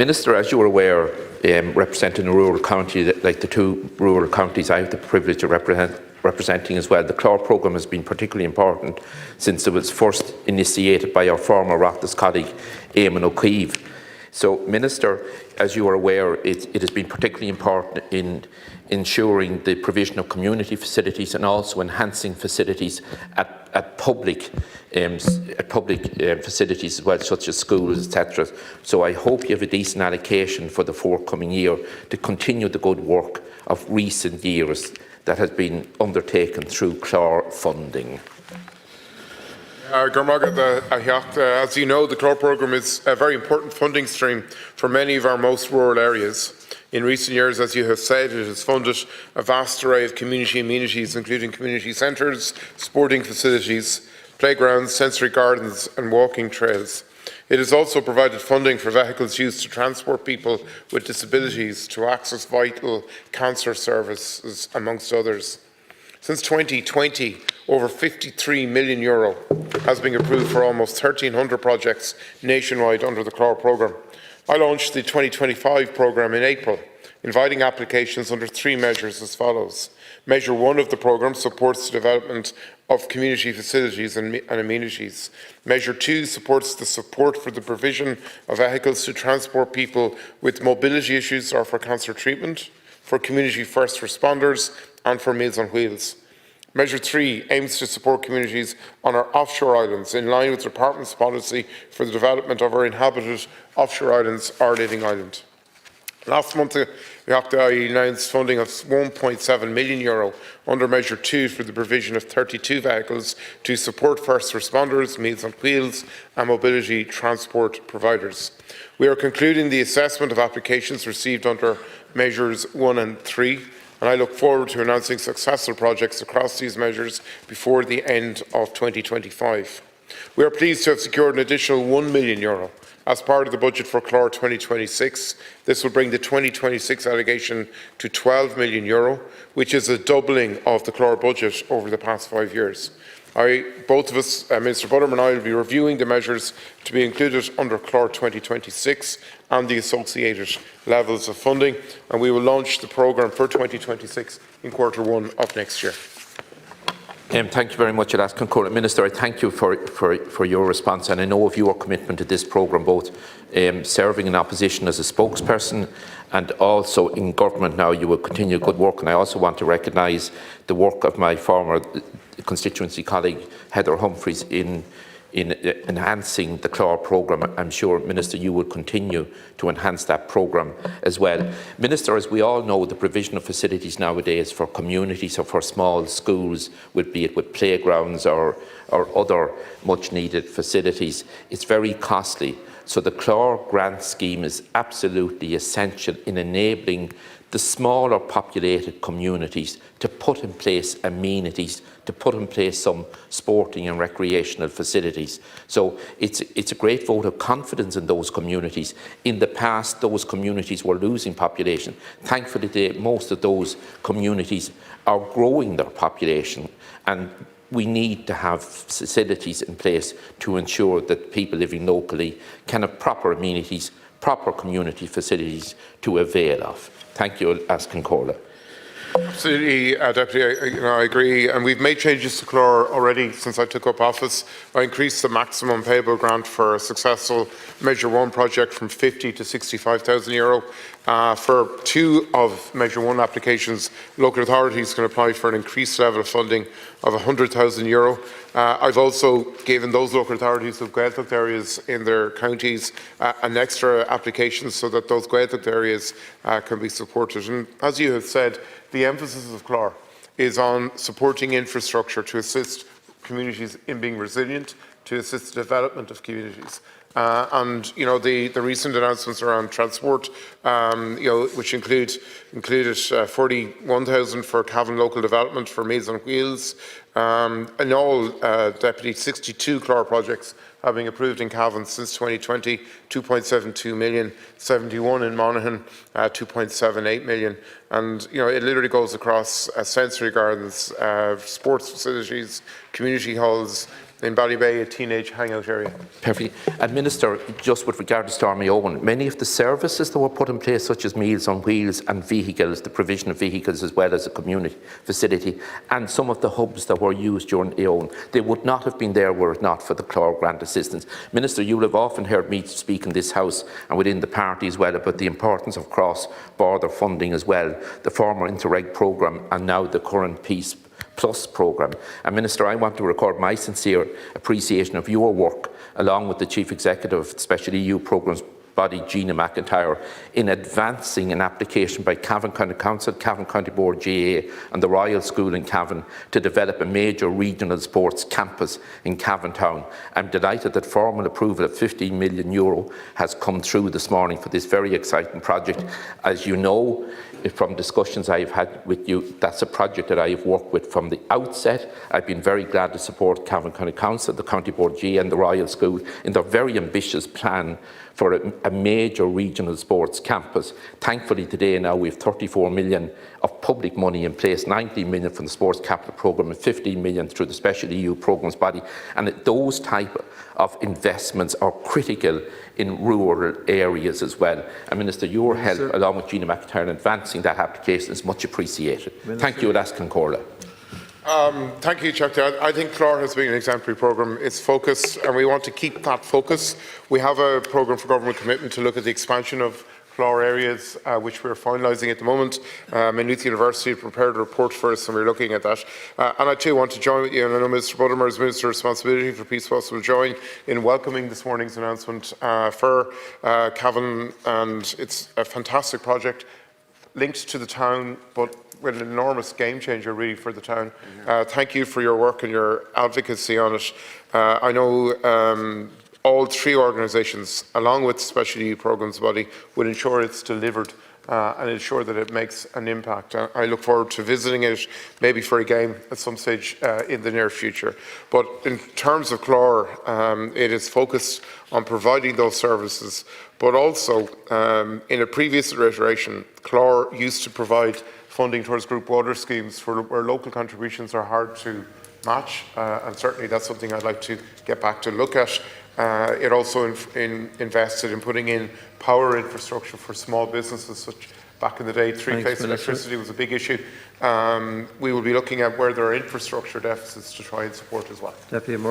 Minister, as you are aware, representing a rural county like the two rural counties I have the privilege of representing as well, the Clár programme has been particularly important since it was first initiated by our former Oireachtas colleague, Eamon O'Keefe. So, Minister, as you are aware, it has been particularly important in ensuring the provision of community facilities and also enhancing facilities at public facilities as well, such as schools, etc. So I hope you have a decent allocation for the forthcoming year to continue the good work of recent years that has been undertaken through Clár funding. As you know, the Clár programme is a very important funding stream for many of our most rural areas. In recent years, as you have said, it has funded a vast array of community amenities, including community centres, sporting facilities, playgrounds, sensory gardens and walking trails. It has also provided funding for vehicles used to transport people with disabilities to access vital cancer services, amongst others. Since 2020, over €53 million has been approved for almost 1,300 projects nationwide under the Clár programme. I launched the 2025 programme in April, inviting applications under 3 measures as follows. Measure 1 of the programme supports the development of community facilities and amenities. Measure 2 supports the support for the provision of vehicles to transport people with mobility issues or for cancer treatment, for community first responders and for Meals on Wheels. Measure 3 aims to support communities on our offshore islands in line with the Department's policy for the development of our inhabited offshore islands, our living island. Last month, I announced funding of €1.7 million under Measure 2 for the provision of 32 vehicles to support first responders, Meals on Wheels and mobility transport providers. We are concluding the assessment of applications received under Measures 1 and 3, and I look forward to announcing successful projects across these measures before the end of 2025. We are pleased to have secured an additional €1 million as part of the budget for Clár 2026. This will bring the 2026 allocation to €12 million, which is a doubling of the Clár budget over the past 5 years. Both of us, Minister Butterman and I, will be reviewing the measures to be included under Clár 2026 and the associated levels of funding, and we will launch the programme for 2026 in Q1 of next year. Thank you very much, Minister. I thank you for your response, and I know of your commitment to this programme, both serving in opposition as a spokesperson and also in government now. You will continue good work, and I also want to recognise the work of my former constituency colleague Heather Humphreys in enhancing the Clár programme. I'm sure, Minister, you will continue to enhance that programme as well. Minister, as we all know, the provision of facilities nowadays for communities or for small schools, be it with playgrounds or other much needed facilities, it's very costly. So the Clár grant scheme is absolutely essential in enabling the smaller populated communities to put in place amenities, to put in place some sporting and recreational facilities. So it's a great vote of confidence in those communities. In the past, those communities were losing population. Thankfully, most of those communities are growing their population, and we need to have facilities in place to ensure that people living locally can have proper amenities, proper community facilities to avail of. Thank you, Askin Corla. Absolutely, Deputy. I agree, and we've made changes to Clár already since I took up office. I increased the maximum payable grant for a successful Measure 1 project from €50,000 to €65,000. For 2 of Measure 1 applications, local authorities can apply for an increased level of funding of €100,000. I've also given those local authorities who have Gaeltacht areas in their counties an extra application so that those Gaeltacht areas can be supported. And as you have said, the emphasis of Clár is on supporting infrastructure to assist communities in being resilient, to assist the development of communities. And the recent announcements around transport, which included 41,000 for Cavan local development for Meals on Wheels. In all, Deputy, 62 Clár projects have been approved in Cavan since 2020, 2.72 million, 71 in Monaghan, 2.78 million. And it literally goes across sensory gardens, sports facilities, community halls, in Ballybay, a teenage hangout area. Perfect. And Minister, just with regard to Stormy Owen, many of the services that were put in place, such as Meals on Wheels and vehicles, the provision of vehicles as well as a community facility, and some of the hubs that were used during Owen, they would not have been there were it not for the Clár grant assistance. Minister, you will have often heard me speak in this House and within the party as well about the importance of cross-border funding as well, the former Interreg programme and now the current Peace Plus programme. And Minister, I want to record my sincere appreciation of your work, along with the Chief Executive of the Special EU Programmes body, Gina McIntyre, in advancing an application by Cavan County Council, Cavan County Board GAA and the Royal School in Cavan to develop a major regional sports campus in Cavan Town. I'm delighted that formal approval of €15 million has come through this morning for this very exciting project. As you know, from discussions I've had with you, that's a project that I have worked with from the outset. I've been very glad to support Cavan County Council, the County Board G and the Royal School in their very ambitious plan for a major regional sports campus. Thankfully today now we have 34 million of public money in place, 19 million from the Sports Capital Programme and 15 million through the Special EU Programmes body. And those type of investments are critical in rural areas as well. And Minister, your help along with Gina McIntyre in advancing that application is much appreciated. Minister. Thank you, Alaskan Corla. Thank you, Chuck. I think Clár has been an exemplary programme. It's focused, and we want to keep that focus. We have a programme for government commitment to look at the expansion of Clár areas, which we're finalising at the moment. Maynooth University prepared a report for us, and we're looking at that. And I too want to join with you, and I know Mr Buttimer, as Minister of Responsibility for Peace Plus, will join in welcoming this morning's announcement for Cavan, and it's a fantastic project linked to the town, but with an enormous game changer really for the town. Thank you for your work and your advocacy on it. I know all three organisations, along with the Special EU Programmes body, will ensure it's delivered and ensure that it makes an impact. I look forward to visiting it, maybe for a game at some stage in the near future. But in terms of Clár, it is focused on providing those services, but also in a previous iteration, Clár used to provide funding towards group water schemes where local contributions are hard to match, and certainly that's something I'd like to get back to look at. It also invested in putting in power infrastructure for small businesses, such back in the day, three-phase electricity was a big issue. We will be looking at where there are infrastructure deficits to try and support as well. Deputy